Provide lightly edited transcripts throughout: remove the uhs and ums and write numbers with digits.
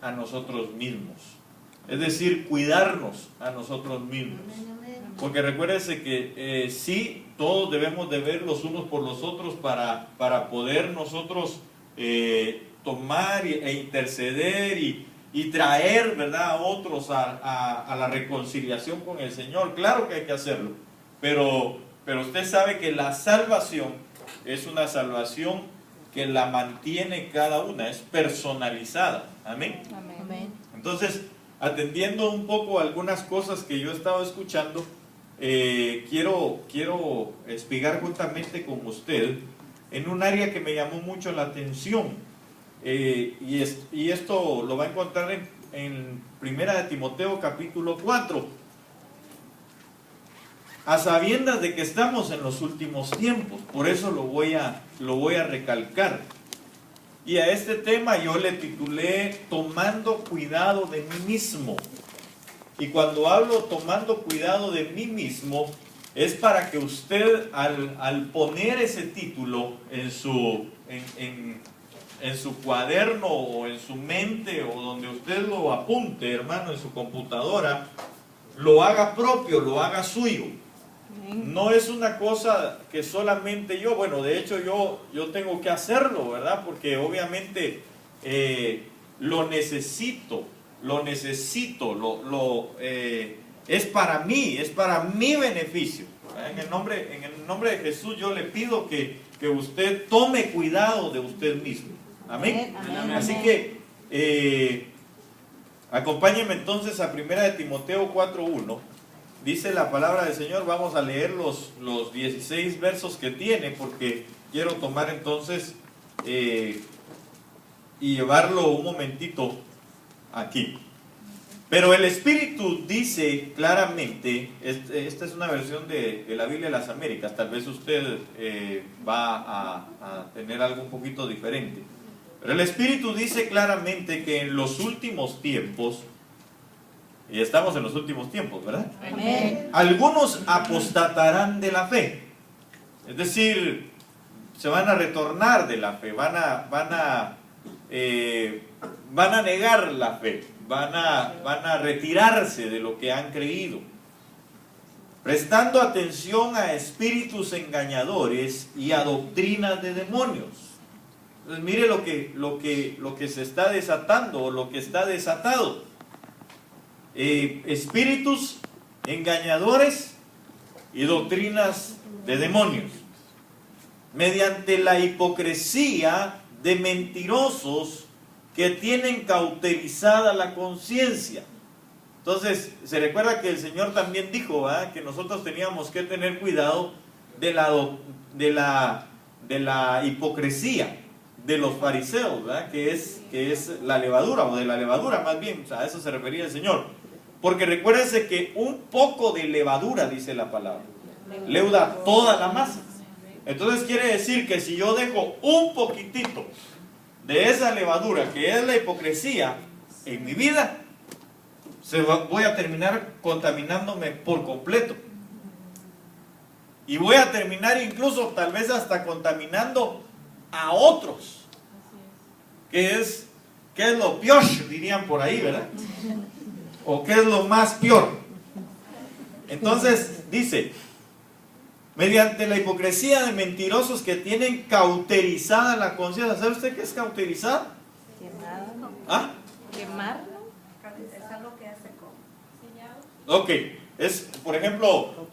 a nosotros mismos. Es decir, cuidarnos a nosotros mismos. Porque recuérdense que sí, todos debemos de ver los unos por los otros para poder nosotros tomar e interceder y traer, ¿verdad?, a otros a la reconciliación con el Señor. Claro que hay que hacerlo, pero usted sabe que la salvación es una salvación que la mantiene cada una, es personalizada. Amén. Amén. Entonces, atendiendo un poco algunas cosas que yo he estado escuchando, quiero explicar juntamente con usted en un área que me llamó mucho la atención, y esto lo va a encontrar en Primera de Timoteo capítulo 4, a sabiendas de que estamos en los últimos tiempos. Por eso lo voy a recalcar. Y a este tema yo le titulé Tomando cuidado de mí mismo. Y cuando hablo tomando cuidado de mí mismo, es para que usted al poner ese título en su cuaderno o en su mente o donde usted lo apunte, hermano, en su computadora, lo haga propio, lo haga suyo. No es una cosa que solamente yo, bueno, de hecho yo tengo que hacerlo, ¿verdad? Porque obviamente lo necesito, es para mí, es para mi beneficio. En el nombre de Jesús yo le pido que usted tome cuidado de usted mismo. Amén. Amén. Así que acompáñenme entonces a 1 de Timoteo 4:1. Dice la palabra del Señor. Vamos a leer los 16 versos que tiene, porque quiero tomar entonces y llevarlo un momentito aquí. Pero el Espíritu dice claramente, esta es una versión de la Biblia de las Américas, tal vez usted va a tener algo un poquito diferente. Pero el Espíritu dice claramente que en los últimos tiempos, y estamos en los últimos tiempos, ¿verdad? Amén. Algunos apostatarán de la fe. Es decir, se van a retornar de la fe, van a negar la fe, van a retirarse de lo que han creído, prestando atención a espíritus engañadores y a doctrinas de demonios. Entonces, mire lo que se está desatando, o lo que está desatado. Espíritus engañadores y doctrinas de demonios, mediante la hipocresía de mentirosos que tienen cauterizada la conciencia. Entonces, se recuerda que el Señor también dijo, ¿verdad?, que nosotros teníamos que tener cuidado de la hipocresía de los fariseos, ¿verdad?, que es la levadura, o de la levadura más bien, o sea, a eso se refería el Señor. Porque recuérdense que un poco de levadura, dice la palabra, leuda toda la masa. Entonces quiere decir que si yo dejo un poquitito de esa levadura, que es la hipocresía, en mi vida, voy a terminar contaminándome por completo. Y voy a terminar incluso tal vez hasta contaminando a otros. ¿Qué es lo peor? Dirían por ahí, ¿verdad? ¿O qué es lo más peor? Entonces dice, mediante la hipocresía de mentirosos que tienen cauterizada la conciencia. ¿Sabe usted qué es cauterizar? Quemado. ¿Ah? Quemar. Es algo que hace como Ok, es por ejemplo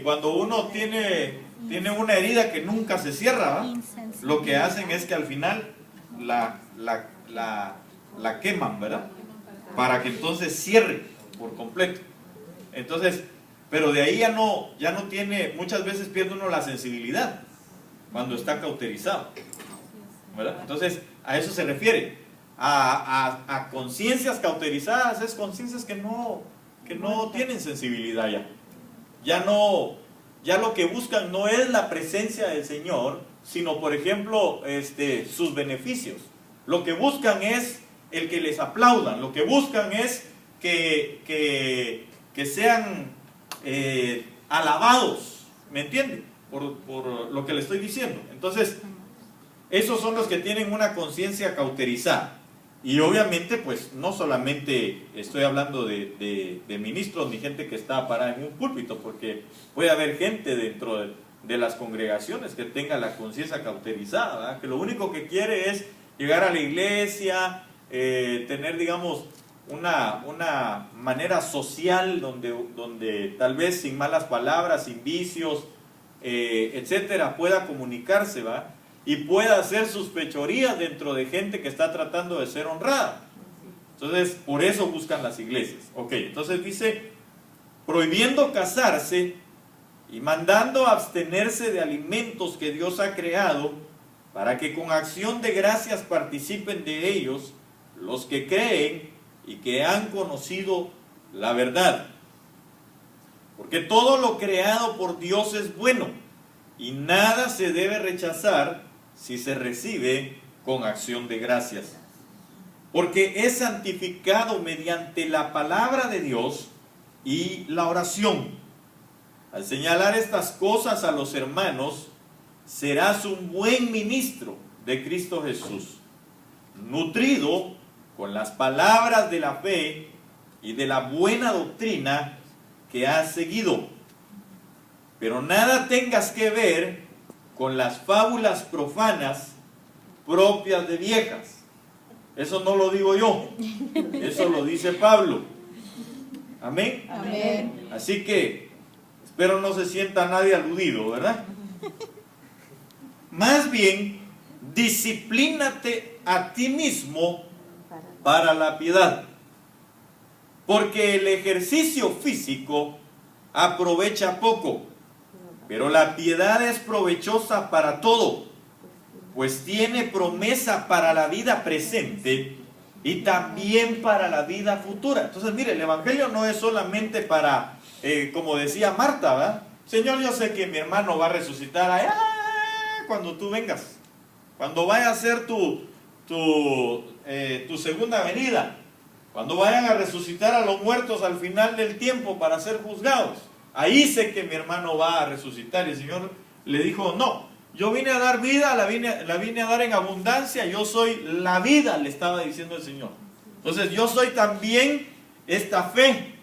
cuando uno tiene una herida que nunca se cierra, ¿va? Lo que hacen es que al final la queman, ¿verdad?, para que entonces cierre por completo. Entonces, pero de ahí ya no tiene, muchas veces pierde uno la sensibilidad cuando está cauterizado, ¿verdad? Entonces, a eso se refiere. A conciencias cauterizadas, es conciencias que no tienen sensibilidad ya. Ya lo que buscan no es la presencia del Señor, sino, por ejemplo, sus beneficios. Lo que buscan es el que les aplaudan, lo que buscan es que sean alabados, ¿me entienden? Por lo que le estoy diciendo. Entonces, esos son los que tienen una conciencia cauterizada. Y obviamente, pues, no solamente estoy hablando de ministros ni gente que está parada en un púlpito, porque puede haber gente dentro de las congregaciones que tenga la conciencia cauterizada, ¿verdad? Que lo único que quiere es llegar a la iglesia, tener, digamos, una manera social donde tal vez sin malas palabras, sin vicios, etcétera, pueda comunicarse, ¿va? Y pueda hacer sus fechorías dentro de gente que está tratando de ser honrada. Entonces, por eso buscan las iglesias. Ok, entonces dice, prohibiendo casarse y mandando abstenerse de alimentos que Dios ha creado, para que con acción de gracias participen de ellos los que creen y que han conocido la verdad. Porque todo lo creado por Dios es bueno, y nada se debe rechazar si se recibe con acción de gracias. Porque es santificado mediante la palabra de Dios y la oración. Al señalar estas cosas a los hermanos, serás un buen ministro de Cristo Jesús, nutrido con las palabras de la fe y de la buena doctrina que has seguido. Pero nada tengas que ver con las fábulas profanas propias de viejas. Eso no lo digo yo, eso lo dice Pablo. Amén. Amén. Así que espero no se sienta nadie aludido, ¿verdad? Más bien, disciplínate a ti mismo para la piedad, porque el ejercicio físico aprovecha poco, pero la piedad es provechosa para todo, pues tiene promesa para la vida presente y también para la vida futura. Entonces, mire, el Evangelio no es solamente para, como decía Marta, ¿verdad? Señor, yo sé que mi hermano va a resucitar allá cuando tú vengas, cuando vaya a ser tu segunda venida, cuando vayan a resucitar a los muertos al final del tiempo para ser juzgados. Ahí sé que mi hermano va a resucitar. Y el Señor le dijo, no, yo vine a dar vida, la vine a dar en abundancia, yo soy la vida, le estaba diciendo el Señor. Entonces yo soy también esta fe,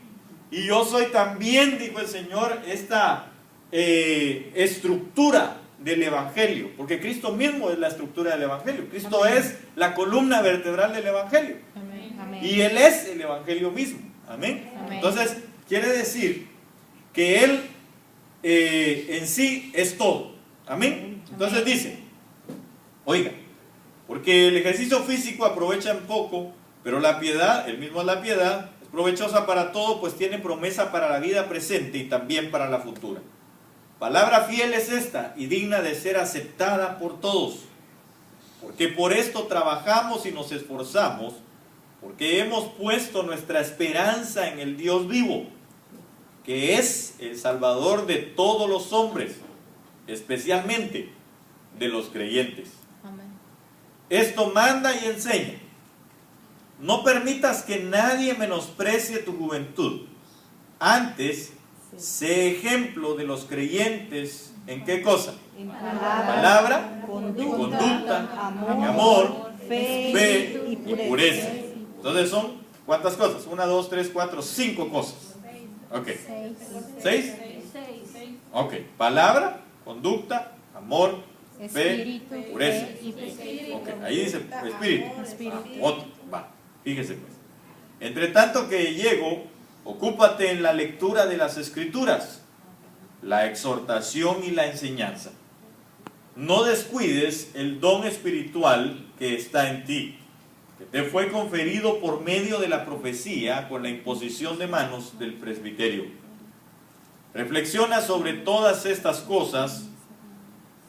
y yo soy también, dijo el Señor, esta estructura del Evangelio, porque Cristo mismo es la estructura del Evangelio. Cristo es la columna vertebral del Evangelio. Amén. Y Él es el Evangelio mismo. Amén. Amén. Entonces, quiere decir que Él en sí es todo. Amén. Entonces dice, oiga, porque el ejercicio físico aprovecha en poco, pero la piedad, Él mismo es la piedad, es provechosa para todo, pues tiene promesa para la vida presente y también para la futura. Palabra fiel es esta y digna de ser aceptada por todos, porque por esto trabajamos y nos esforzamos, porque hemos puesto nuestra esperanza en el Dios vivo, que es el Salvador de todos los hombres, especialmente de los creyentes. Amén. Esto manda y enseña. No permitas que nadie menosprecie tu juventud. Antes, sé ejemplo de los creyentes. ¿En qué cosa? En Palabra, conducta, amor, fe fe y y pureza. Entonces son, ¿cuántas cosas? 1, 2, 3, 4, 5 cosas. Ok. 6. Ok. Palabra, conducta, amor, fe, pureza. Ok. Ahí dice espíritu. Otro. Va. Fíjese pues. Entre tanto que llego, ocúpate en la lectura de las Escrituras, la exhortación y la enseñanza. No descuides el don espiritual que está en ti, que te fue conferido por medio de la profecía con la imposición de manos del presbiterio. Reflexiona sobre todas estas cosas,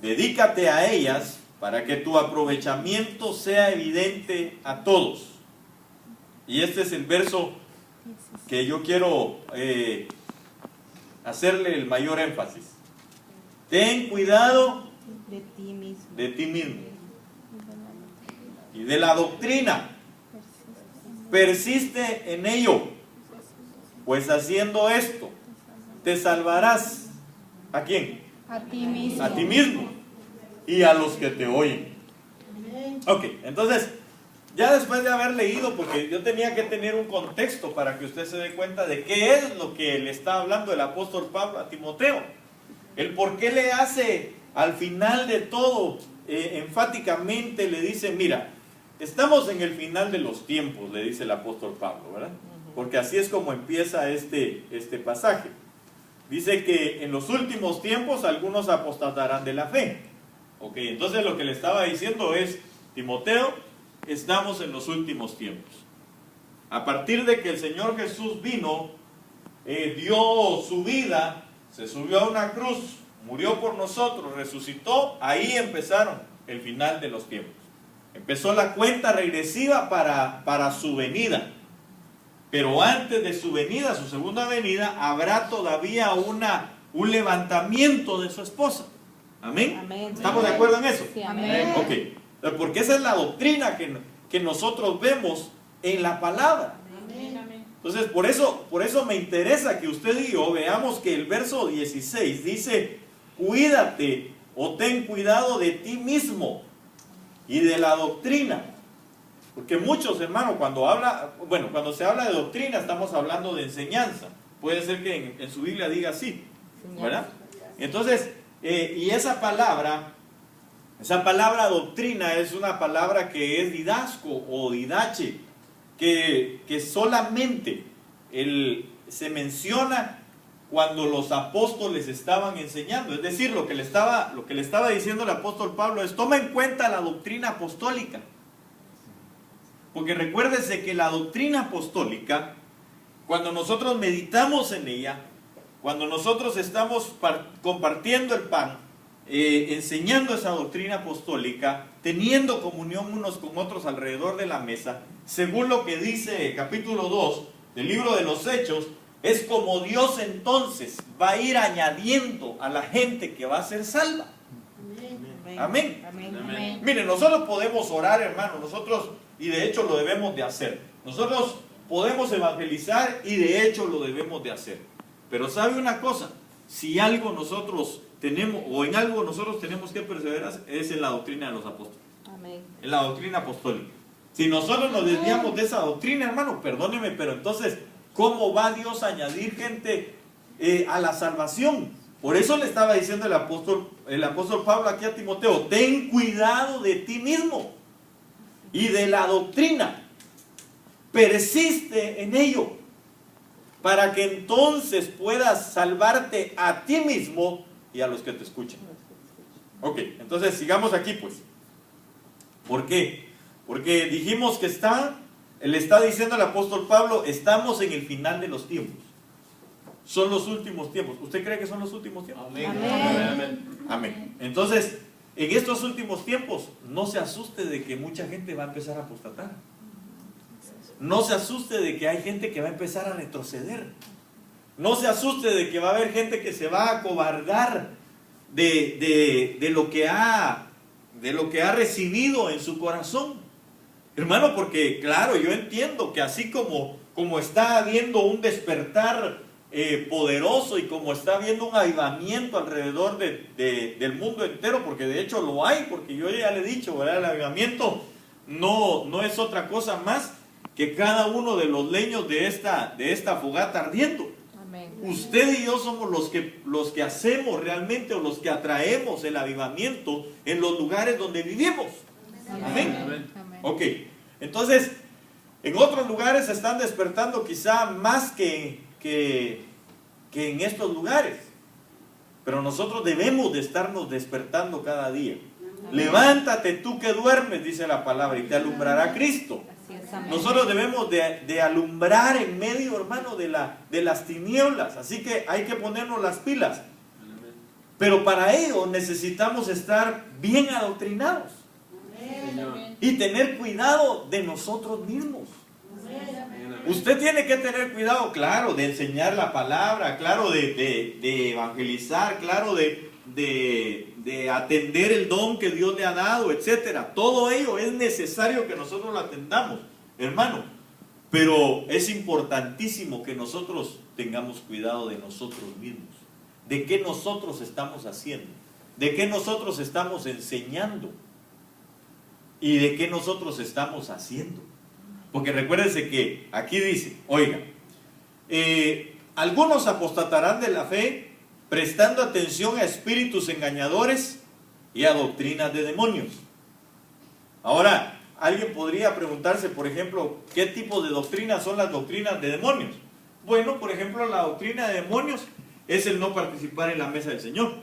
dedícate a ellas para que tu aprovechamiento sea evidente a todos. Y este es el verso que yo quiero hacerle el mayor énfasis. Ten cuidado de ti mismo y de la doctrina. Persiste en ello, pues haciendo esto te salvarás. ¿A quién? A ti mismo. A ti mismo y a los que te oyen. Ok, entonces ya después de haber leído, porque yo tenía que tener un contexto para que usted se dé cuenta de qué es lo que le está hablando el apóstol Pablo a Timoteo. El por qué le hace al final de todo, enfáticamente le dice, mira, estamos en el final de los tiempos, le dice el apóstol Pablo, ¿verdad? Porque así es como empieza este pasaje. Dice que en los últimos tiempos algunos apostatarán de la fe. Ok, entonces lo que le estaba diciendo es, Timoteo, estamos en los últimos tiempos. A partir de que el Señor Jesús vino, dio su vida, se subió a una cruz, murió por nosotros, resucitó, ahí empezaron el final de los tiempos. Empezó la cuenta regresiva para su venida. Pero antes de su venida, su segunda venida, habrá todavía un levantamiento de su esposa. Amén. Amén. ¿Estamos de acuerdo en eso? Sí, amén. Ok. Porque esa es la doctrina que nosotros vemos en la palabra. Entonces, por eso me interesa que usted y yo veamos que el verso 16 dice, cuídate o ten cuidado de ti mismo y de la doctrina. Porque muchos, hermanos, cuando se habla de doctrina, estamos hablando de enseñanza. Puede ser que en su Biblia diga así, ¿verdad? Entonces, y esa palabra doctrina es una palabra que es didasco o didache, que solamente se menciona cuando los apóstoles estaban enseñando. Es decir, lo que le estaba diciendo el apóstol Pablo es, toma en cuenta la doctrina apostólica. Porque recuérdese que la doctrina apostólica, cuando nosotros meditamos en ella, cuando nosotros estamos compartiendo el pan, enseñando esa doctrina apostólica, teniendo comunión unos con otros alrededor de la mesa, según lo que dice capítulo 2 del libro de los Hechos, es como Dios entonces va a ir añadiendo a la gente que va a ser salva. Amén. Amén. Miren, nosotros podemos orar, hermanos, y de hecho lo debemos de hacer. Nosotros podemos evangelizar y de hecho lo debemos de hacer. Pero ¿sabe una cosa? Si algo nosotros tenemos, o en algo nosotros tenemos que perseverar, es en la doctrina de los apóstoles. Amén. En la doctrina apostólica. Si nosotros nos desviamos de esa doctrina, hermano, perdóneme, pero entonces, ¿cómo va Dios a añadir gente a la salvación? Por eso le estaba diciendo el apóstol Pablo aquí a Timoteo, ten cuidado de ti mismo y de la doctrina, persiste en ello, para que entonces puedas salvarte a ti mismo y a los que te escuchan. Ok, entonces sigamos aquí pues. ¿Por qué? Porque dijimos que le está diciendo el apóstol Pablo, estamos en el final de los tiempos. Son los últimos tiempos. ¿Usted cree que son los últimos tiempos? Amén. Amén. Amén. Entonces, en estos últimos tiempos, no se asuste de que mucha gente va a empezar a apostatar. No se asuste de que hay gente que va a empezar a retroceder. No se asuste de que va a haber gente que se va a acobardar de lo que ha recibido en su corazón. Hermano, porque claro, yo entiendo que así como está habiendo un despertar poderoso y como está habiendo un avivamiento alrededor del mundo entero, porque de hecho lo hay, porque yo ya le he dicho, ¿verdad? El avivamiento no es otra cosa más que cada uno de los leños de esta fogata ardiendo. Amén. Usted y yo somos los que hacemos realmente, o los que atraemos el avivamiento en los lugares donde vivimos. Amén. Amén. Ok, entonces en otros lugares se están despertando quizá más que en estos lugares, pero nosotros debemos de estarnos despertando cada día. Levántate tú que duermes, dice la palabra, y te alumbrará Cristo. Así es, amén. Nosotros debemos de alumbrar en medio, hermano, de las tinieblas, así que hay que ponernos las pilas, pero para ello necesitamos estar bien adoctrinados y tener cuidado de nosotros mismos. Usted tiene que tener cuidado, claro, de enseñar la palabra, claro, de evangelizar, claro, de atender el don que Dios le ha dado, etcétera. Todo ello es necesario que nosotros lo atendamos, hermano. Pero es importantísimo que nosotros tengamos cuidado de nosotros mismos, de qué nosotros estamos haciendo, de qué nosotros estamos enseñando. y de qué nosotros estamos haciendo. Porque recuérdense que aquí dice, oiga, algunos apostatarán de la fe prestando atención a espíritus engañadores y a doctrinas de demonios. Ahora, alguien podría preguntarse, por ejemplo, ¿qué tipo de doctrinas son las doctrinas de demonios? Bueno, por ejemplo, la doctrina de demonios es el no participar en la mesa del Señor.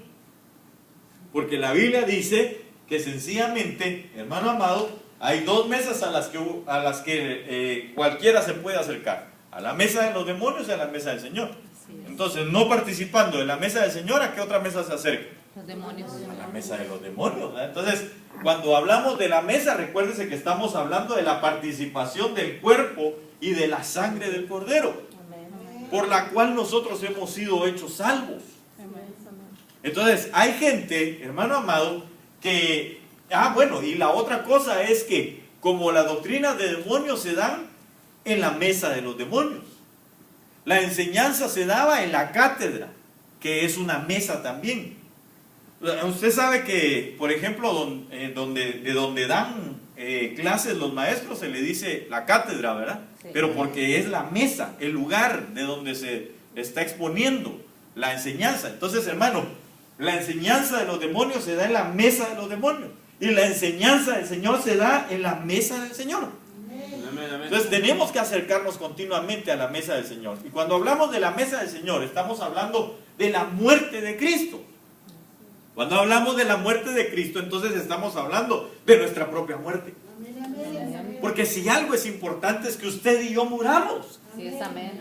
Porque la Biblia dice que sencillamente, hermano amado, hay dos mesas a las que cualquiera se puede acercar. A la mesa de los demonios y a la mesa del Señor. Entonces, no participando de la mesa del Señor, ¿a qué otra mesa se acerca? Los demonios. A la mesa de los demonios, ¿verdad? Entonces, cuando hablamos de la mesa, recuérdense que estamos hablando de la participación del cuerpo y de la sangre del Cordero, por la cual nosotros hemos sido hechos salvos. Entonces, hay gente, hermano amado, que... bueno, y la otra cosa es que, como las doctrinas de demonios se dan en la mesa de los demonios, la enseñanza se daba en la cátedra, que es una mesa también. Usted sabe que, por ejemplo, de donde dan clases los maestros se le dice la cátedra, ¿verdad? Sí. Pero porque es la mesa, el lugar de donde se está exponiendo la enseñanza. Entonces, hermano, la enseñanza de los demonios se da en la mesa de los demonios. Y la enseñanza del Señor se da en la mesa del Señor. Entonces tenemos que acercarnos continuamente a la mesa del Señor. Y cuando hablamos de la mesa del Señor, estamos hablando de la muerte de Cristo. Cuando hablamos de la muerte de Cristo, entonces estamos hablando de nuestra propia muerte. Porque si algo es importante es que usted y yo muramos. Sí, es amén.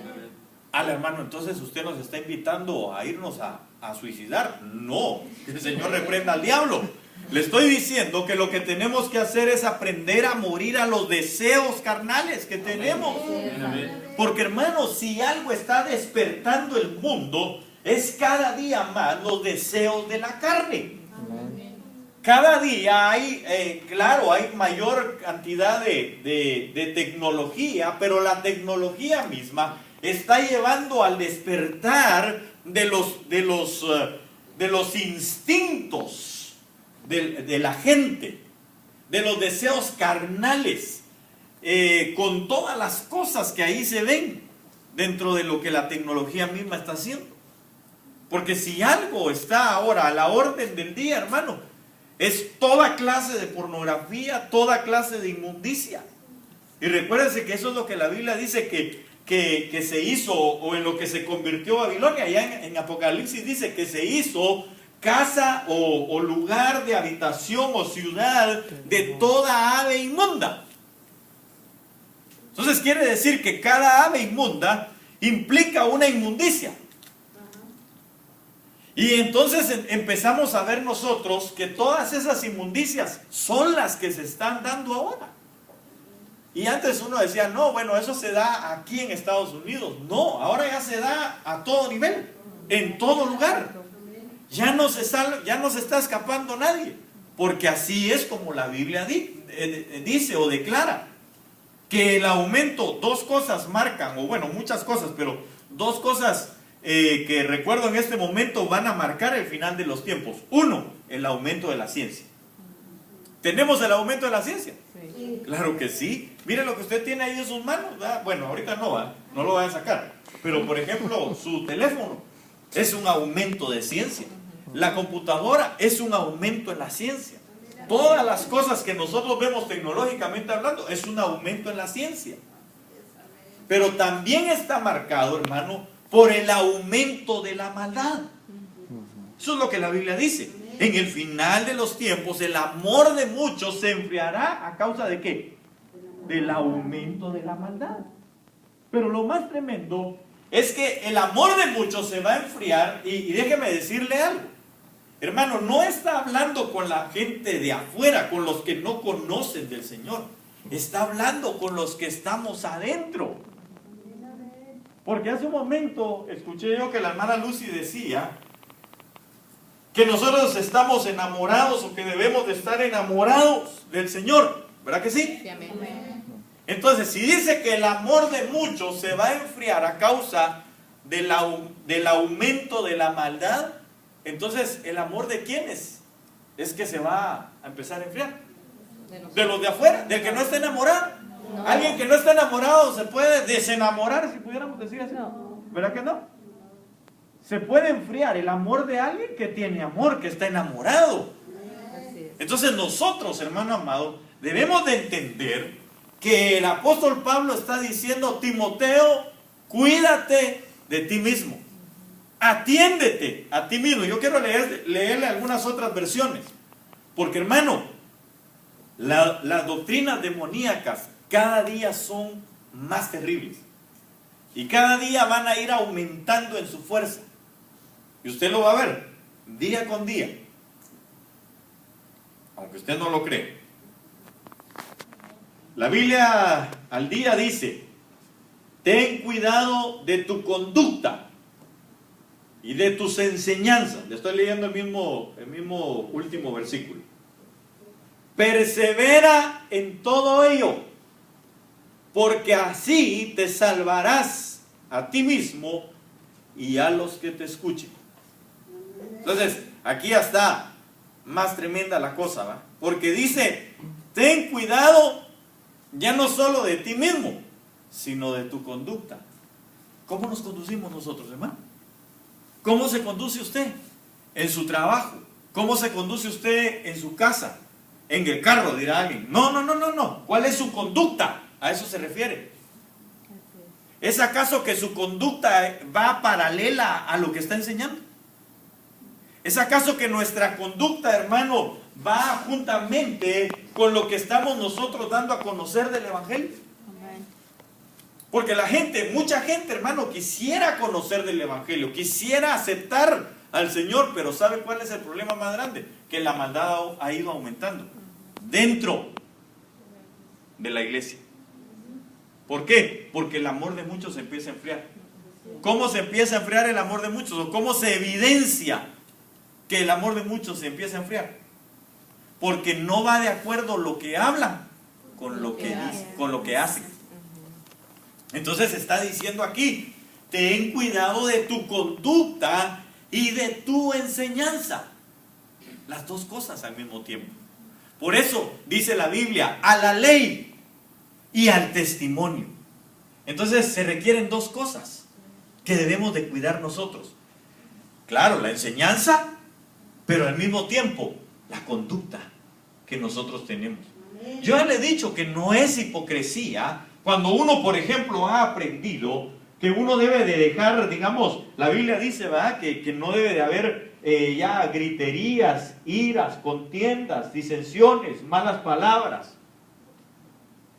Hermano, entonces usted nos está invitando a irnos a suicidar. No, que el Señor reprenda al diablo. Le estoy diciendo que lo que tenemos que hacer es aprender a morir a los deseos carnales que tenemos. Porque, hermano, si algo está despertando el mundo, es cada día más los deseos de la carne. Cada día hay, claro, hay mayor cantidad de tecnología, pero la tecnología misma está llevando al despertar de los instintos de la gente, de los deseos carnales, con todas las cosas que ahí se ven dentro de lo que la tecnología misma está haciendo. Porque si algo está ahora a la orden del día, hermano, es toda clase de pornografía, toda clase de inmundicia. Y recuérdense que eso es lo que la Biblia dice que se hizo, o en lo que se convirtió Babilonia. Allá en Apocalipsis dice que se hizo casa o lugar de habitación o ciudad de toda ave inmunda. Entonces quiere decir que cada ave inmunda implica una inmundicia. Y entonces empezamos a ver nosotros que todas esas inmundicias son las que se están dando ahora. Y antes uno decía, no, bueno, eso se da aquí en Estados Unidos. No, ahora ya se da a todo nivel, en todo lugar. Ya no se está escapando nadie, porque así es como la Biblia dice o declara, que el aumento, dos cosas marcan, o bueno, muchas cosas, pero dos cosas que recuerdo en este momento van a marcar el final de los tiempos. Uno, el aumento de la ciencia. ¿Tenemos el aumento de la ciencia? Sí. Claro que sí. Mire lo que usted tiene ahí en sus manos, ¿verdad? Bueno, ahorita no lo van a sacar, pero por ejemplo, su teléfono es un aumento de ciencia. La computadora es un aumento en la ciencia. Todas las cosas que nosotros vemos tecnológicamente hablando es un aumento en la ciencia. Pero también está marcado, hermano, por el aumento de la maldad. Eso es lo que la Biblia dice. En el final de los tiempos, el amor de muchos se enfriará. ¿A causa de qué? Del aumento de la maldad. Pero lo más tremendo es que el amor de muchos se va a enfriar. Y déjeme decirle algo. Hermano, no está hablando con la gente de afuera, con los que no conocen del Señor. Está hablando con los que estamos adentro. Porque hace un momento escuché yo que la hermana Lucy decía que nosotros estamos enamorados o que debemos de estar enamorados del Señor. ¿Verdad que sí? Sí, amén. Entonces, si dice que el amor de muchos se va a enfriar a causa del aumento de la maldad, entonces, ¿el amor de quiénes es que se va a empezar a enfriar? De los de afuera, del que no está enamorado. No. Alguien que no está enamorado se puede desenamorar, si pudiéramos decir así. No. ¿Verdad que no? Se puede enfriar el amor de alguien que tiene amor, que está enamorado. Así es. Entonces nosotros, hermano amado, debemos de entender que el apóstol Pablo está diciendo: Timoteo, cuídate de ti mismo. Atiéndete a ti mismo. Yo quiero leerle algunas otras versiones. Porque, hermano, las doctrinas demoníacas cada día son más terribles. Y cada día van a ir aumentando en su fuerza. Y usted lo va a ver día con día. Aunque usted no lo cree. La Biblia al día dice: ten cuidado de tu conducta y de tus enseñanzas. Le estoy leyendo el mismo último versículo. Persevera en todo ello, porque así te salvarás a ti mismo y a los que te escuchen. Entonces, aquí ya está más tremenda la cosa, ¿va? Porque dice: ten cuidado ya no solo de ti mismo, sino de tu conducta. ¿Cómo nos conducimos nosotros, hermano? ¿Cómo se conduce usted en su trabajo? ¿Cómo se conduce usted en su casa? En el carro, dirá alguien. No. ¿Cuál es su conducta? A eso se refiere. ¿Es acaso que su conducta va paralela a lo que está enseñando? ¿Es acaso que nuestra conducta, hermano, va juntamente con lo que estamos nosotros dando a conocer del Evangelio? Amén. Porque mucha gente, hermano, quisiera conocer del Evangelio, quisiera aceptar al Señor, pero ¿sabe cuál es el problema más grande? Que la maldad ha ido aumentando dentro de la iglesia. ¿Por qué? Porque el amor de muchos se empieza a enfriar. ¿Cómo se empieza a enfriar el amor de muchos? ¿O cómo se evidencia que el amor de muchos se empieza a enfriar? Porque no va de acuerdo lo que hablan con lo que dicen, con lo que hacen. Entonces está diciendo aquí: ten cuidado de tu conducta y de tu enseñanza. Las dos cosas al mismo tiempo. Por eso dice la Biblia: a la ley y al testimonio. Entonces se requieren dos cosas que debemos de cuidar nosotros. Claro, la enseñanza, pero al mismo tiempo la conducta que nosotros tenemos. Yo ya le he dicho que no es hipocresía cuando uno, por ejemplo, ha aprendido que uno debe de dejar, digamos, la Biblia dice, ¿verdad?, que no debe de haber ya griterías, iras, contiendas, disensiones, malas palabras.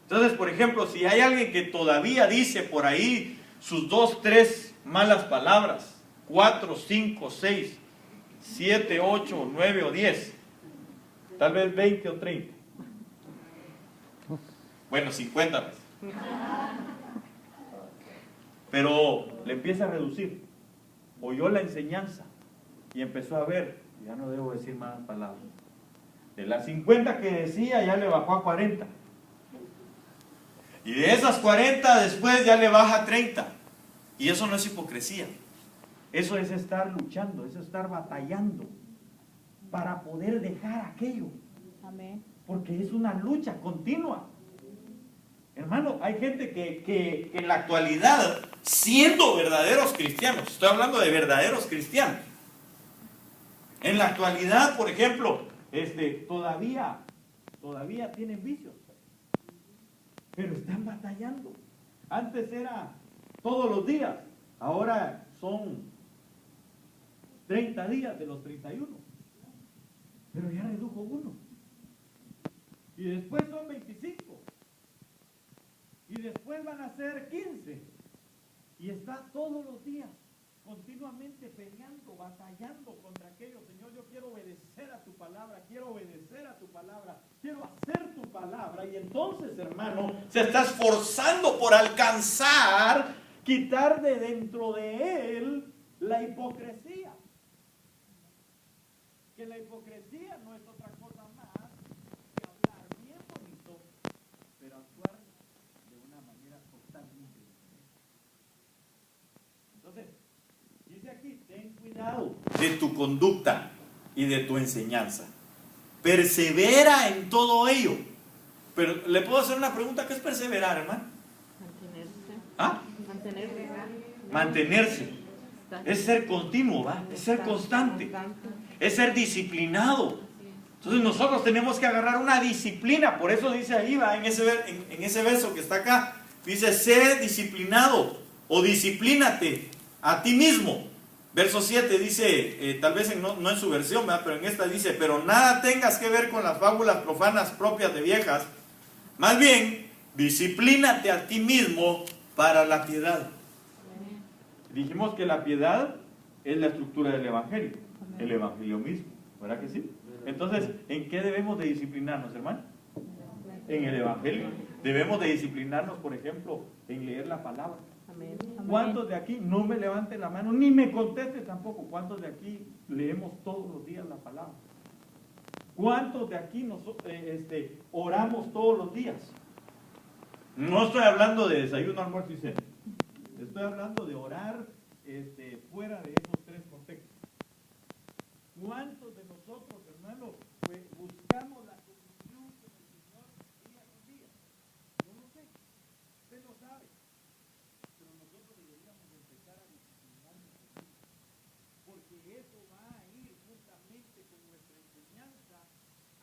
Entonces, por ejemplo, si hay alguien que todavía dice por ahí sus 2, 3 malas palabras, 4, 5, 6, 7, 8, 9 o 10, tal vez 20 o 30. Bueno, 50 veces. Pero le empieza a reducir. Oyó la enseñanza y empezó a ver: ya no debo decir malas palabras. De las 50 que decía, ya le bajó a 40. Y de esas 40 después ya le baja a 30. Y eso no es hipocresía. Eso es estar luchando, eso es estar batallando para poder dejar aquello. Amén. Porque es una lucha continua. Hermano, hay gente que en la actualidad, siendo verdaderos cristianos, estoy hablando de verdaderos cristianos, en la actualidad, por ejemplo, todavía tienen vicios, pero están batallando. Antes era todos los días, ahora son 30 días de los 31, pero ya redujo uno, y después son 25, y después van a ser 15, y está todos los días continuamente peleando, batallando contra aquello. Señor, yo quiero obedecer a tu palabra, quiero obedecer a tu palabra, quiero hacer tu palabra. Y entonces, hermano, se está esforzando por alcanzar, quitar de dentro de él la hipocresía. Que la hipocresía no es otra cosa más que hablar bien bonito, pero actuar de una manera totalmente diferente. Entonces, dice aquí: ten cuidado de tu conducta y de tu enseñanza. Persevera en todo ello. Pero le puedo hacer una pregunta, ¿qué es perseverar, hermano? Mantenerse. ¿Ah? Mantenerse. Mantenerse. Es ser continuo, ¿va? Es ser constante. Es ser disciplinado. Entonces nosotros tenemos que agarrar una disciplina. Por eso dice ahí, ¿va? En ese verso que está acá, dice, sé disciplinado o disciplínate a ti mismo. Verso 7 dice, tal vez no en su versión, ¿verdad? Pero en esta dice, pero nada tengas que ver con las fábulas profanas propias de viejas. Más bien, disciplínate a ti mismo para la piedad. Dijimos que la piedad es la estructura del Evangelio. El Evangelio mismo, ¿verdad que sí? Entonces, ¿en qué debemos de disciplinarnos, hermano? En el Evangelio. Debemos de disciplinarnos, por ejemplo, en leer la palabra. Amén. ¿Cuántos de aquí, no me levanten la mano, ni me conteste tampoco, cuántos de aquí leemos todos los días la palabra? ¿Cuántos de aquí oramos todos los días? No estoy hablando de desayuno, almuerzo y cena. Estoy hablando de orar fuera de esos tres contextos. ¿Cuántos de nosotros, hermanos, buscamos la comunión con el Señor día con día? No lo sé. Usted lo sabe. Pero nosotros deberíamos empezar a disciplinarnos. Porque eso va a ir juntamente con nuestra enseñanza,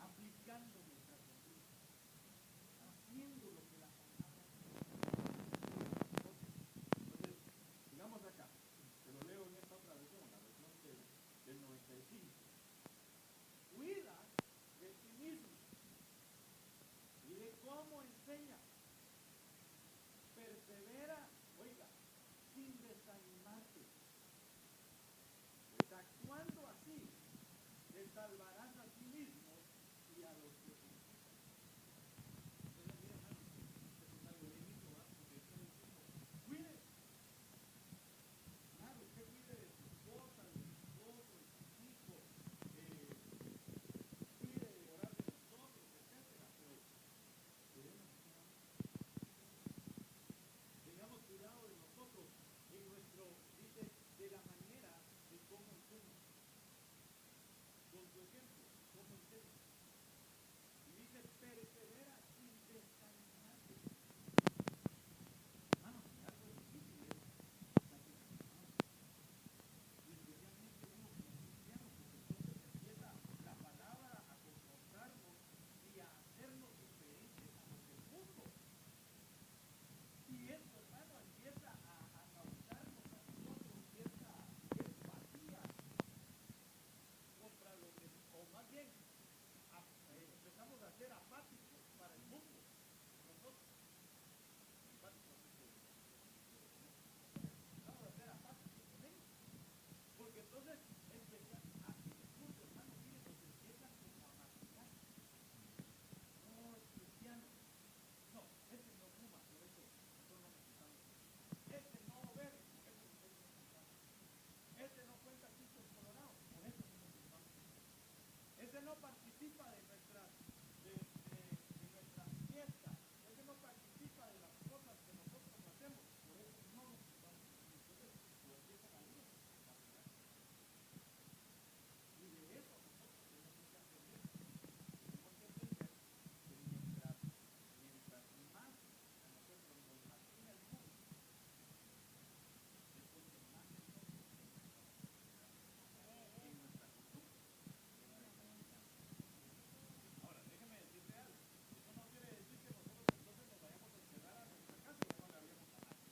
aplicando nuestra conducta, haciendo lo que la palabra dice. Entonces, sigamos acá. Se lo leo en esta otra versión, la versión del 95. Cuida de ti mismo y de cómo enseñas. Persevera, oiga, sin desanimarte. Pues actuando así, te salvarás a ti mismo y a los que te escuchan. Entonces, mira, hermano, esto es algo bien lindo, ¿verdad? Porque está diciendo, cuide. Claro, usted cuide de su esposa, de su esposo, de sus hijos, cuide de orar de nosotros, etcétera, pero debemos tengamos cuidado de nosotros en nuestro, dice, de la manera de cómo enseña. Con tu ejemplo, cómo enseña. Y dice, persevera sin desanimarte. Hermanos, algo difícil es estar desanimado. Y especialmente uno como cristiano, porque entonces empieza la palabra a confrontarnos y a hacernos diferentes a los del mundo. Y esto, hermano, empieza a causarnos a nosotros cierta empatía contra lo que, o más bien, empezamos a ser apáticos para el mundo. Nosotros, empáticos, empezamos a ser apáticos con ellos. Porque entonces empiezan a, discurso, hermano, miren, nos empiezan como a maquillar. No, es cristiano. No, ese no fuma, por eso no necesitamos. Este no bebe, por eso nosotros necesitamos. Este no cuenta chistes colorados, por eso no necesitamos. Ese no participa de nuestras fiestas. Ese no participa de las cosas que nosotros hacemos, por eso no necesitamos. Entonces lo empiezan a uno a mirar. Y de eso nosotros tenemos que aprender. Tenemos que entender que mientras más a nosotros nos margina el mundo, entonces más nosotros en nuestra conducta. Ahora, déjeme decirle algo. Eso no quiere decir que nosotros entonces nos vayamos a encerrar a nuestra casa y ya no le hablemos a nadie.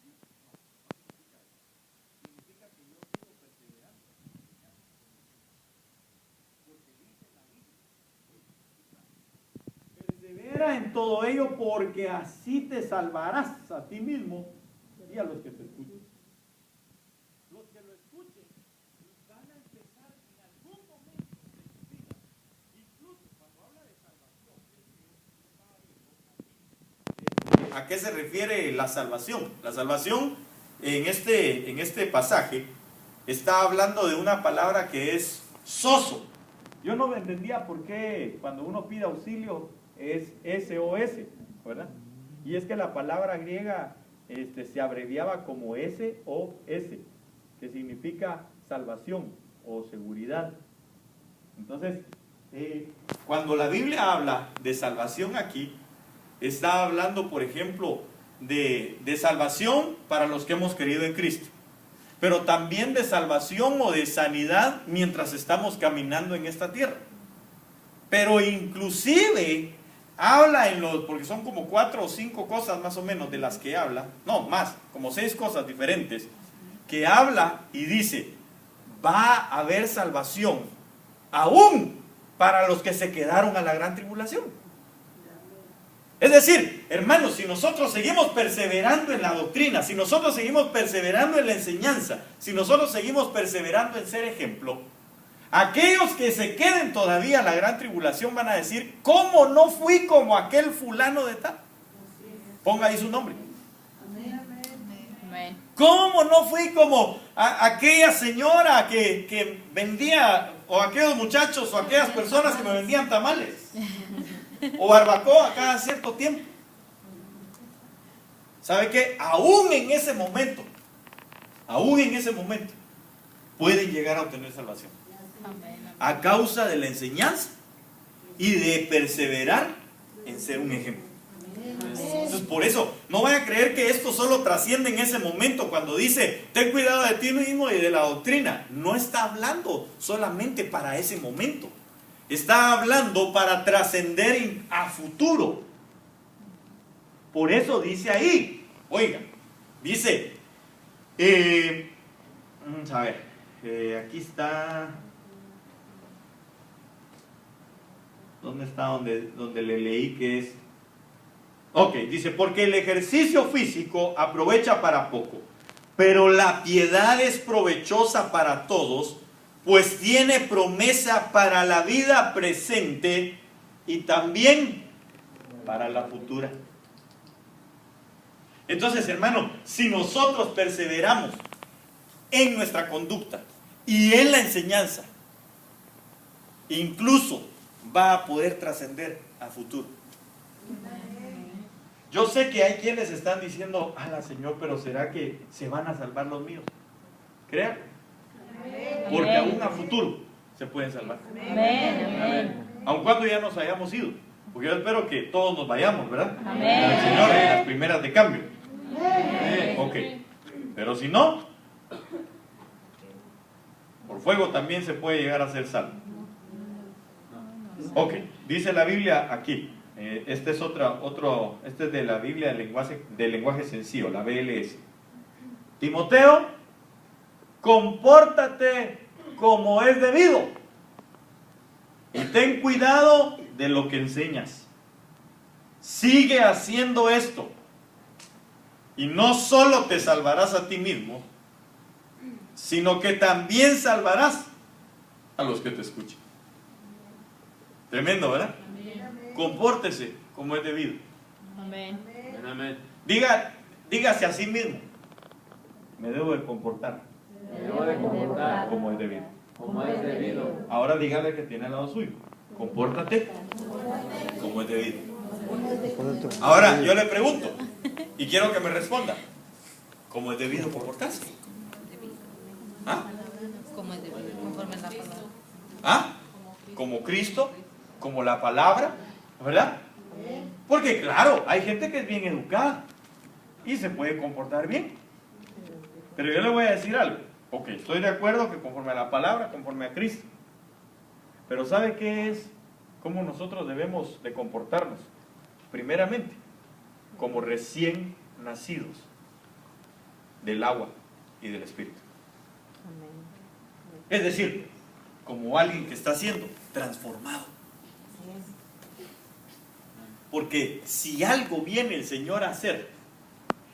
No, no significa eso. Significa que yo sigo perseverando en enseñar con ejemplo. Porque dice la Biblia, persevera en todo ello porque así te salvarás a ti mismo y a los que te escuchen. Los que lo escuchen van a empezar en algún momento de su vida, incluso cuando habla de salvación, yo estaba viendo ¿a qué se refiere la salvación? La salvación en este pasaje está hablando de una palabra que es sozo. Yo no entendía por qué cuando uno pide auxilio es SOS, ¿verdad? Y es que la palabra griega se abreviaba como SOS, que significa salvación o seguridad. Entonces, cuando la Biblia habla de salvación aquí, está hablando, por ejemplo, de salvación para los que hemos creído en Cristo, pero también de salvación o de sanidad mientras estamos caminando en esta tierra. Pero inclusive habla porque son como 4 o 5 cosas más o menos de las que habla, no más, como 6 cosas diferentes, que habla y dice, va a haber salvación aún para los que se quedaron a la gran tribulación. Es decir, hermanos, si nosotros seguimos perseverando en la doctrina, si nosotros seguimos perseverando en la enseñanza, si nosotros seguimos perseverando en ser ejemplo, aquellos que se queden todavía a la gran tribulación van a decir, ¿cómo no fui como aquel fulano de tal? Ponga ahí su nombre. Amén. ¿Cómo no fui como aquella señora que vendía, o aquellos muchachos, o aquellas personas que me vendían tamales? O barbacoa cada cierto tiempo. ¿Sabe qué? Aún en ese momento, pueden llegar a obtener salvación. A causa de la enseñanza y de perseverar en ser un ejemplo. Entonces, por eso, no vaya a creer que esto solo trasciende en ese momento cuando dice, ten cuidado de ti mismo y de la doctrina. No está hablando solamente para ese momento. Está hablando para trascender a futuro. Por eso dice ahí, oiga, dice, vamos a ver, aquí está, ¿dónde está donde le leí que es? Ok, dice, porque el ejercicio físico aprovecha para poco, pero la piedad es provechosa para todos, pues tiene promesa para la vida presente y también para la futura. Entonces, hermano, si nosotros perseveramos en nuestra conducta y en la enseñanza, incluso va a poder trascender a futuro. Yo sé que hay quienes están diciendo, Señor, pero ¿será que se van a salvar los míos? Créanlo. Porque aún a futuro se pueden salvar. Amén. Aun cuando ya nos hayamos ido. Porque yo espero que todos nos vayamos, ¿verdad? Amén. Al Señor en las primeras de cambio. Ok. Pero si no, por fuego también se puede llegar a ser salvo. Ok. Dice la Biblia aquí. Este es este es de la Biblia del lenguaje sencillo, la BLS. Timoteo, compórtate como es debido y ten cuidado de lo que enseñas. Sigue haciendo esto y no solo te salvarás a ti mismo, sino que también salvarás a los que te escuchen. Tremendo, ¿verdad? Compórtese como es debido. Amén. Dígase a sí mismo, me debo de comportar como es debido. Ahora dígale que tiene al lado suyo, compórtate como es debido. Ahora yo le pregunto y quiero que me responda, ¿cómo es debido comportarse? ¿Ah? Como es debido, conforme la palabra. ¿Ah? Como Cristo, como la palabra, ¿verdad? Porque claro, hay gente que es bien educada y se puede comportar bien. Pero yo le voy a decir algo. Ok, estoy de acuerdo que conforme a la palabra, conforme a Cristo. Pero ¿sabe qué es? ¿Cómo nosotros debemos de comportarnos? Primeramente, como recién nacidos del agua y del Espíritu. Es decir, como alguien que está siendo transformado. Porque si algo viene el Señor a hacer,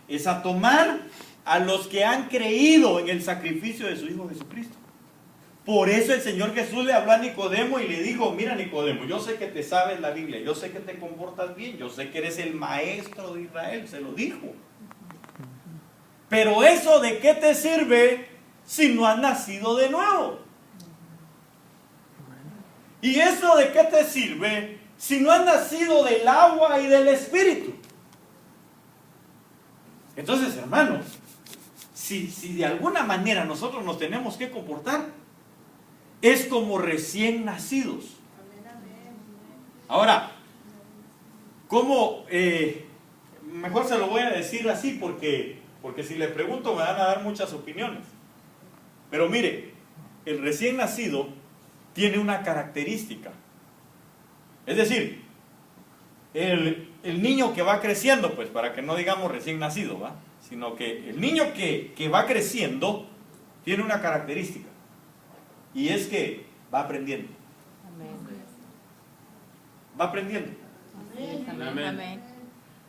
es a tomar a los que han creído en el sacrificio de su Hijo Jesucristo. Por eso el Señor Jesús le habló a Nicodemo y le dijo, mira Nicodemo, yo sé que te sabes la Biblia, yo sé que te comportas bien, yo sé que eres el maestro de Israel, se lo dijo. Pero eso ¿de qué te sirve si no has nacido de nuevo? ¿Y eso de qué te sirve si no has nacido del agua y del Espíritu? Entonces, hermanos, si de alguna manera nosotros nos tenemos que comportar, es como recién nacidos. Ahora, ¿Cómo? Mejor se lo voy a decir así porque si le pregunto me van a dar muchas opiniones. Pero mire, el recién nacido tiene una característica. Es decir, el niño que va creciendo, pues para que no digamos recién nacido, ¿va? Sino que el niño que va creciendo tiene una característica. Y es que va aprendiendo. Va aprendiendo. Amén.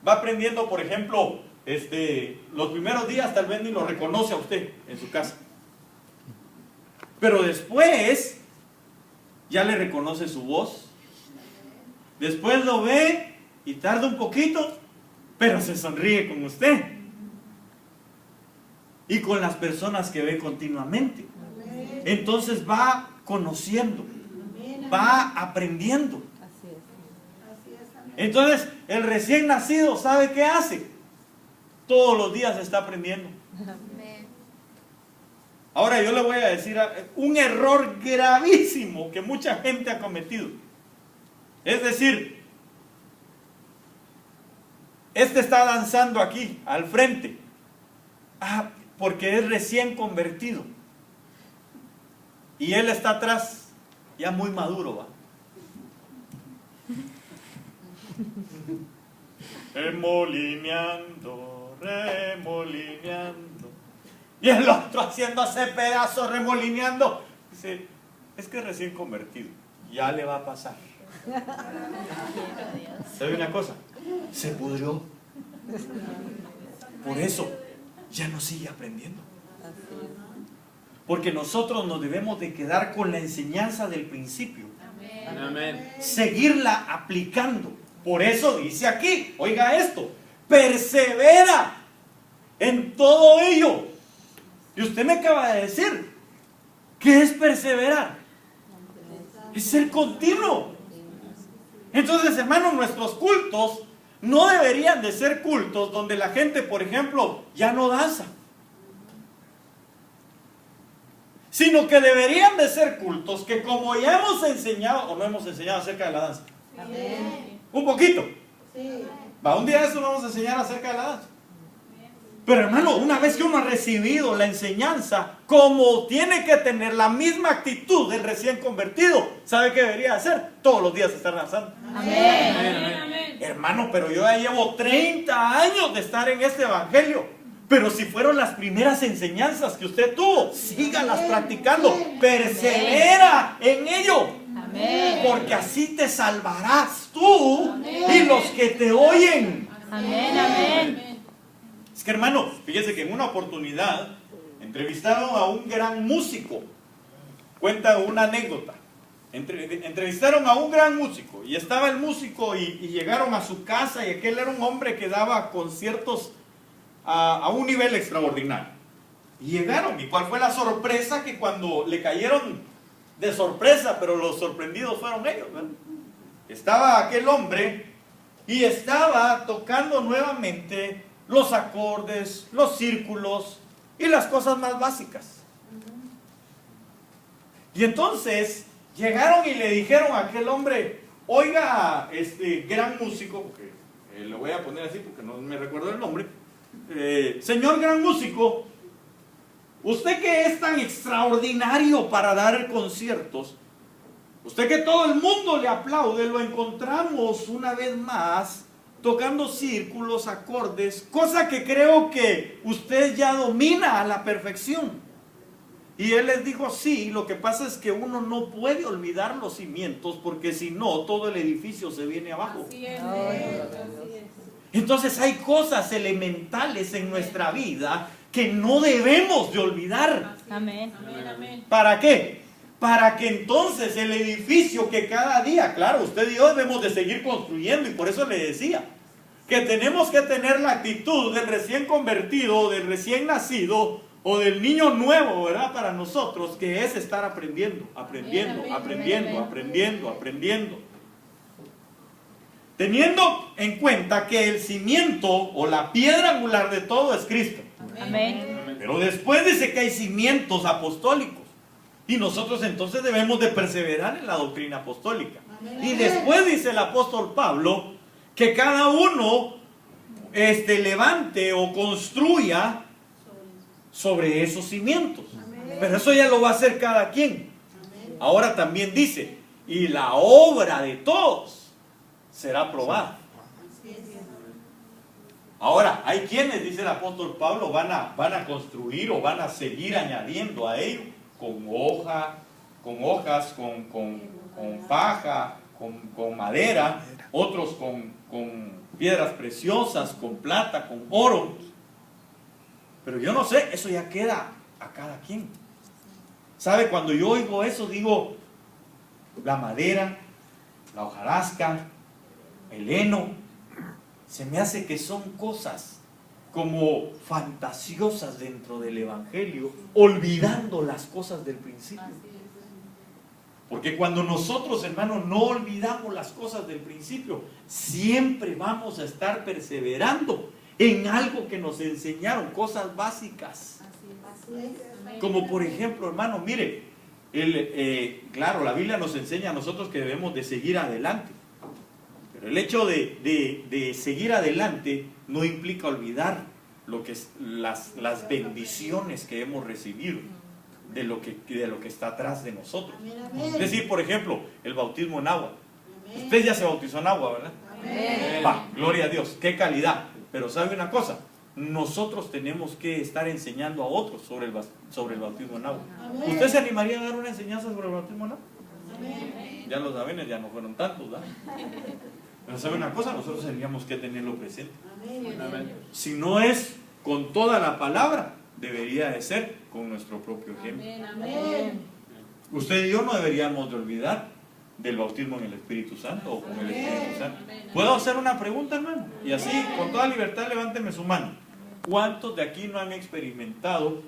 Va aprendiendo, por ejemplo, los primeros días tal vez ni lo reconoce a usted en su casa. Pero después ya le reconoce su voz. Después lo ve y tarda un poquito, pero se sonríe con usted. Y con las personas que ve continuamente. Entonces va conociendo, va aprendiendo. Entonces, el recién nacido, ¿sabe qué hace? Todos los días está aprendiendo. Ahora yo le voy a decir un error gravísimo que mucha gente ha cometido. Es decir, está danzando aquí, al frente. Porque es recién convertido. Y él está atrás, ya muy maduro, ¿va? Remolineando, remolineando. Y el otro haciéndose pedazos, remolineando. Dice, es que es recién convertido, ya le va a pasar. ¿Sabe una cosa? Se pudrió. Por eso, ya no sigue aprendiendo. Porque nosotros nos debemos de quedar con la enseñanza del principio. Amén. Seguirla aplicando. Por eso dice aquí, oiga esto, persevera en todo ello. Y usted me acaba de decir, ¿qué es perseverar? Es ser continuo. Entonces, hermanos, nuestros cultos no deberían de ser cultos donde la gente, por ejemplo, ya no danza. Sino que deberían de ser cultos que, como ya hemos enseñado, o no hemos enseñado acerca de la danza. Amén. Un poquito. Sí. Un día de eso vamos a enseñar acerca de la danza. Pero hermano, una vez que uno ha recibido la enseñanza, como tiene que tener la misma actitud del recién convertido, ¿sabe qué debería hacer? Todos los días estar danzando. Amén. Hermano, pero yo ya llevo 30 años de estar en este evangelio. Pero si fueron las primeras enseñanzas que usted tuvo, sígalas practicando. Persevera en ello. Amén. Porque así te salvarás tú y los que te oyen. Amén. Es que hermano, fíjese que en una oportunidad entrevistaron a un gran músico. Cuenta una anécdota. Entrevistaron a un gran músico y estaba el músico y llegaron a su casa y aquel era un hombre que daba conciertos a un nivel extraordinario. Y llegaron, ¿y cuál fue la sorpresa? Que cuando le cayeron de sorpresa, pero los sorprendidos fueron ellos, ¿verdad? Estaba aquel hombre y estaba tocando nuevamente los acordes, los círculos y las cosas más básicas. Y entonces llegaron y le dijeron a aquel hombre, oiga, gran músico, porque le voy a poner así porque no me recuerdo el nombre, señor gran músico, usted que es tan extraordinario para dar conciertos, usted que todo el mundo le aplaude, lo encontramos una vez más tocando círculos, acordes, cosa que creo que usted ya domina a la perfección. Y él les dijo, sí, lo que pasa es que uno no puede olvidar los cimientos porque si no, todo el edificio se viene abajo. Así es. Entonces hay cosas elementales en nuestra vida que no debemos de olvidar. Amén. ¿Para qué? Para que entonces el edificio que cada día, claro, usted y yo debemos de seguir construyendo, y por eso le decía que tenemos que tener la actitud del recién convertido, del recién nacido o del niño nuevo, ¿verdad? Para nosotros, que es estar aprendiendo. Teniendo en cuenta que el cimiento o la piedra angular de todo es Cristo. Amén. Pero después dice que hay cimientos apostólicos. Y nosotros entonces debemos de perseverar en la doctrina apostólica. Y después dice el apóstol Pablo que cada uno levante o construya sobre esos cimientos. Pero eso ya lo va a hacer cada quien. Ahora también dice, y la obra de todos será probada. Ahora, hay quienes, dice el apóstol Pablo, van a construir o van a seguir añadiendo a ello con hojas, con paja, con madera, otros con piedras preciosas, con plata, con oro. Pero yo no sé, eso ya queda a cada quien. ¿Sabe? Cuando yo oigo eso, digo, la madera, la hojarasca, el heno, se me hace que son cosas como fantasiosas dentro del evangelio, olvidando las cosas del principio. Porque cuando nosotros, hermanos, no olvidamos las cosas del principio, siempre vamos a estar perseverando en algo que nos enseñaron, cosas básicas. Como por ejemplo, hermano, mire, claro, la Biblia nos enseña a nosotros que debemos de seguir adelante. Pero el hecho de seguir adelante no implica olvidar lo que es las bendiciones que hemos recibido de lo que está atrás de nosotros. Es decir, por ejemplo, el bautismo en agua. Usted ya se bautizó en agua, ¿verdad? Va, gloria a Dios, qué calidad. Pero ¿sabe una cosa? Nosotros tenemos que estar enseñando a otros sobre el bautismo en agua. ¿Usted se animaría a dar una enseñanza sobre el bautismo en agua? Ya los saben, ya no fueron tantos, ¿verdad? Pero ¿sabe una cosa? Nosotros tendríamos que tenerlo presente. Si no es con toda la palabra, debería de ser con nuestro propio ejemplo. Usted y yo no deberíamos de olvidar del bautismo en el Espíritu Santo o con el Espíritu Santo. ¿Puedo hacer una pregunta, hermano? Y así, con toda libertad, levánteme su mano. ¿Cuántos de aquí no han experimentado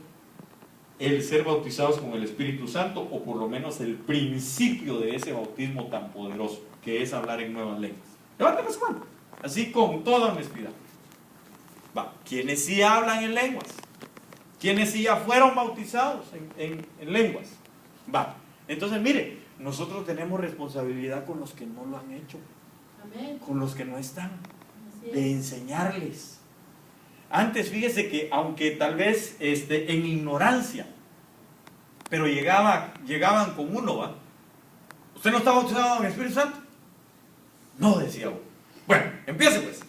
el ser bautizados con el Espíritu Santo, o por lo menos el principio de ese bautismo tan poderoso, que es hablar en nuevas lenguas? Levánteme su mano, así con toda honestidad. Va, ¿quiénes sí hablan en lenguas? ¿Quiénes sí ya fueron bautizados en lenguas? Va, entonces mire, nosotros tenemos responsabilidad con los que no lo han hecho, con los que no están, de enseñarles. Antes, fíjese que aunque tal vez en ignorancia, pero llegaban con uno, ¿va? ¿Usted no está bautizado en el Espíritu Santo? No, decía uno. Bueno, empiece pues.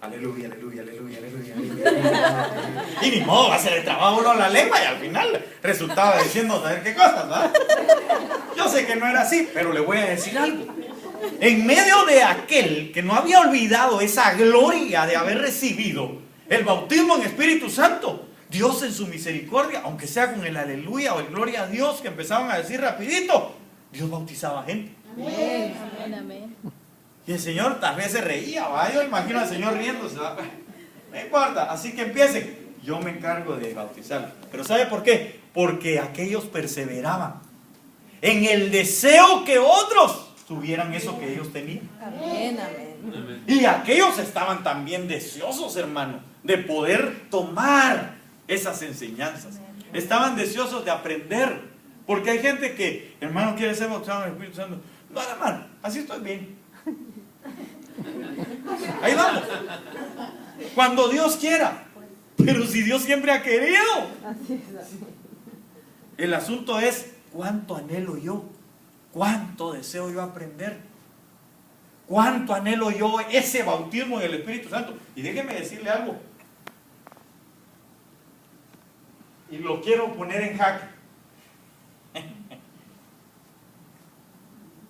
Aleluya, aleluya, aleluya, aleluya, aleluya. Y ni modo, va a ser el trabajo uno la lengua y al final resultaba diciendo saber qué cosas, ¿verdad? Yo sé que no era así, pero le voy a decir algo. En medio de aquel que no había olvidado esa gloria de haber recibido el bautismo en Espíritu Santo, Dios en su misericordia, aunque sea con el aleluya o el gloria a Dios que empezaban a decir rapidito, Dios bautizaba gente. Amén, amén. Y el Señor tal vez se reía, ¿va? Yo imagino al Señor riéndose, ¿va? No importa, así que empiecen. Yo me encargo de bautizar. Pero ¿sabe por qué? Porque aquellos perseveraban en el deseo que otros tuvieran eso que ellos tenían. Amén, amén. Y aquellos estaban también deseosos, hermano, de poder tomar esas enseñanzas. Estaban deseosos de aprender. Porque hay gente que, hermano, quiere ser bautizado en el Espíritu Santo. No, hermano, así estoy bien. Ahí vamos. Cuando Dios quiera. Pero si Dios siempre ha querido. El asunto es cuánto anhelo yo, cuánto deseo yo aprender, cuánto anhelo yo ese bautismo en el Espíritu Santo. Y déjeme decirle algo, y lo quiero poner en jaque.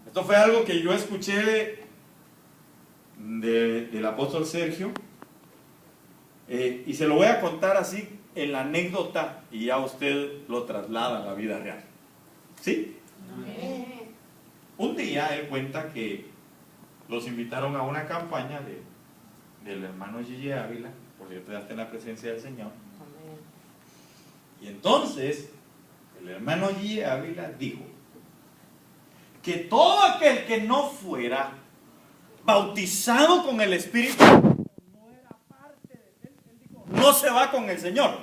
Esto fue algo que yo escuché del apóstol Sergio, y se lo voy a contar así en la anécdota, y ya usted lo traslada a la vida real. ¿Sí? Un día él cuenta que los invitaron a una campaña del hermano Gigi Ávila, por cierto ya está en la presencia del Señor. Y entonces el hermano Gigi Ávila dijo que todo aquel que no fuera bautizado con el Espíritu no era parte de él. Él dijo, no se va con el Señor,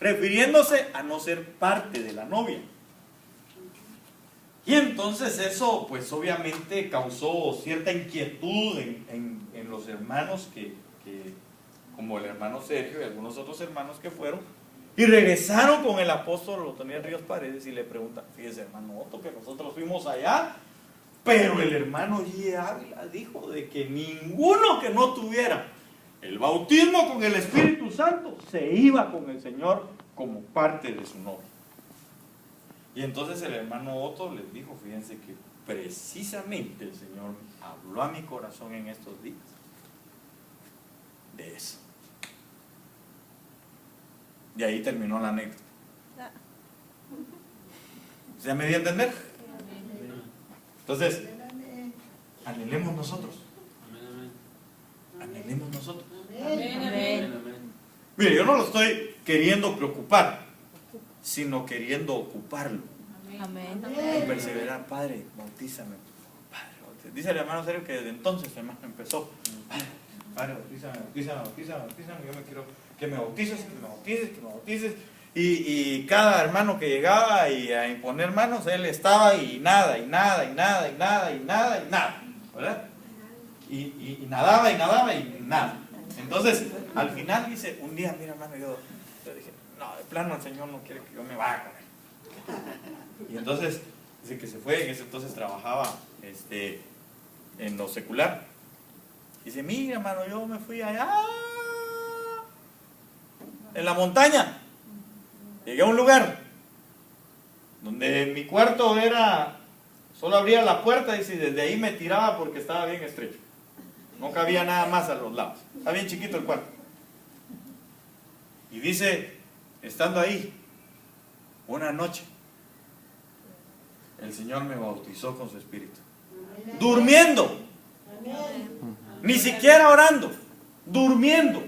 refiriéndose a no ser parte de la novia. Y entonces eso pues obviamente causó cierta inquietud en los hermanos que como el hermano Sergio y algunos otros hermanos que fueron, y regresaron con el apóstol Otoniel Ríos Paredes y le preguntan, fíjese hermano Otto, que nosotros fuimos allá, pero el hermano G. Ávila dijo de que ninguno que no tuviera el bautismo con el Espíritu Santo se iba con el Señor como parte de su novia. Y entonces el hermano Otto les dijo, fíjense que precisamente el Señor habló a mi corazón en estos días de eso. Y ahí terminó la anécdota. ¿Ya me di a entender? Entonces, anhelemos nosotros. Anhelemos nosotros. Mire, yo no lo estoy queriendo preocupar, sino queriendo ocuparlo. Amén. Y perseverar. Padre, bautízame. Padre, bautízame. Dice el hermano Sergio que desde entonces, hermano, empezó. Padre, bautízame, bautízame, bautízame, bautízame. Yo me quiero que me bautices, que me bautices, que me bautices. Y cada hermano que llegaba y a imponer manos, él estaba y nada, y nada, y nada, y nada, y nada, y nada, ¿verdad? Y nadaba, y nadaba, y nada. Entonces, al final dice, un día, mira hermano, yo dije, no, de plano el Señor no quiere que yo me vaya con él. Y entonces, dice que se fue, en ese entonces trabajaba en lo secular. Dice, mira hermano, yo me fui allá, en la montaña. Llegué a un lugar donde mi cuarto era, solo abría la puerta y desde ahí me tiraba porque estaba bien estrecho. No cabía nada más a los lados. Está bien chiquito el cuarto. Y dice, estando ahí, una noche, el Señor me bautizó con su Espíritu. Durmiendo. Ni siquiera orando. Durmiendo.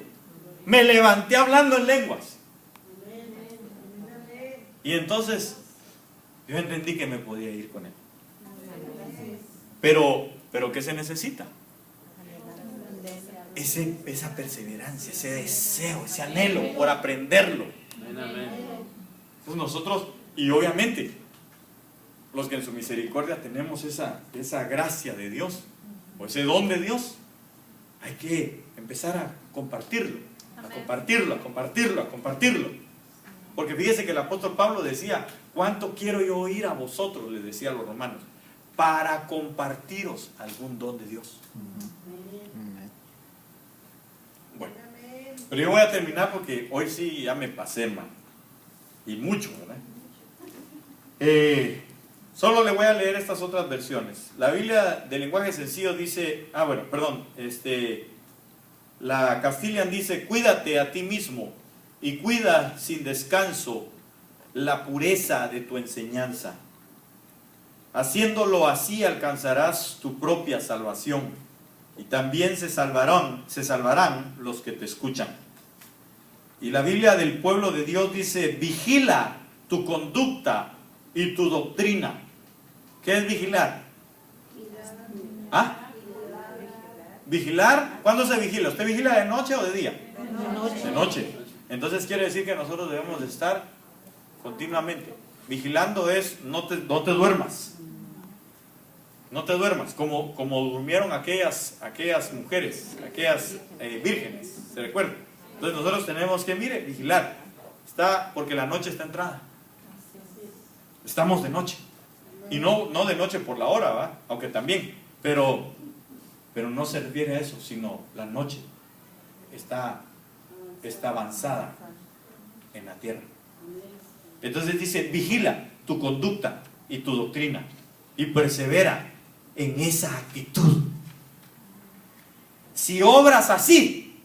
Me levanté hablando en lenguas. Y entonces yo entendí que me podía ir con él. Pero ¿qué se necesita? Esa perseverancia, ese deseo, ese anhelo por aprenderlo. Entonces nosotros, y obviamente, los que en su misericordia tenemos esa gracia de Dios, o ese don de Dios, hay que empezar a compartirlo, a compartirlo, a compartirlo, a compartirlo. Porque fíjese que el apóstol Pablo decía, ¿cuánto quiero yo oír a vosotros? Le decía a los romanos, para compartiros algún don de Dios. Bueno, pero yo voy a terminar porque hoy sí ya me pasé, hermano. Y mucho, ¿verdad? Solo le voy a leer estas otras versiones. La Biblia de lenguaje sencillo dice, la Castilian dice, cuídate a ti mismo y cuida sin descanso la pureza de tu enseñanza. Haciéndolo así alcanzarás tu propia salvación y también se salvarán los que te escuchan. Y la Biblia del pueblo de Dios dice, vigila tu conducta y tu doctrina. ¿Qué es vigilar? ¿Ah? ¿Vigilar? ¿Cuándo se vigila? ¿Usted vigila de noche o de día? De noche. Entonces quiere decir que nosotros debemos de estar continuamente. Vigilando es no te duermas. No te duermas, como durmieron aquellas mujeres, aquellas vírgenes, ¿se recuerdan? Entonces nosotros tenemos que, vigilar. Porque la noche está entrada. Estamos de noche. Y no de noche por la hora, ¿va? Aunque también. Pero no se refiere a eso, sino la noche está avanzada en la tierra. Entonces dice, vigila tu conducta y tu doctrina y persevera en esa actitud. Si obras así,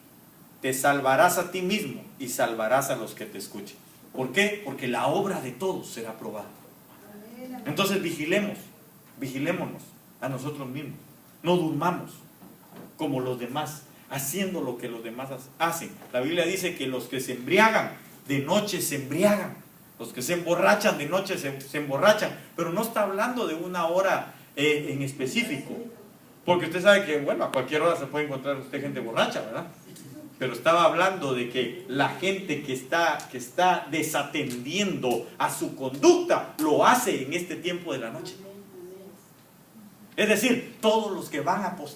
te salvarás a ti mismo y salvarás a los que te escuchen. ¿Por qué? Porque la obra de todos será probada. Entonces vigilémonos a nosotros mismos. No durmamos como los demás, haciendo lo que los demás hacen. La Biblia dice que los que se embriagan de noche se embriagan, los que se emborrachan de noche se emborrachan, pero no está hablando de una hora en específico, porque usted sabe que, a cualquier hora se puede encontrar usted gente borracha, ¿verdad? Pero estaba hablando de que la gente que está desatendiendo a su conducta lo hace en este tiempo de la noche. Es decir, todos los que van a apostar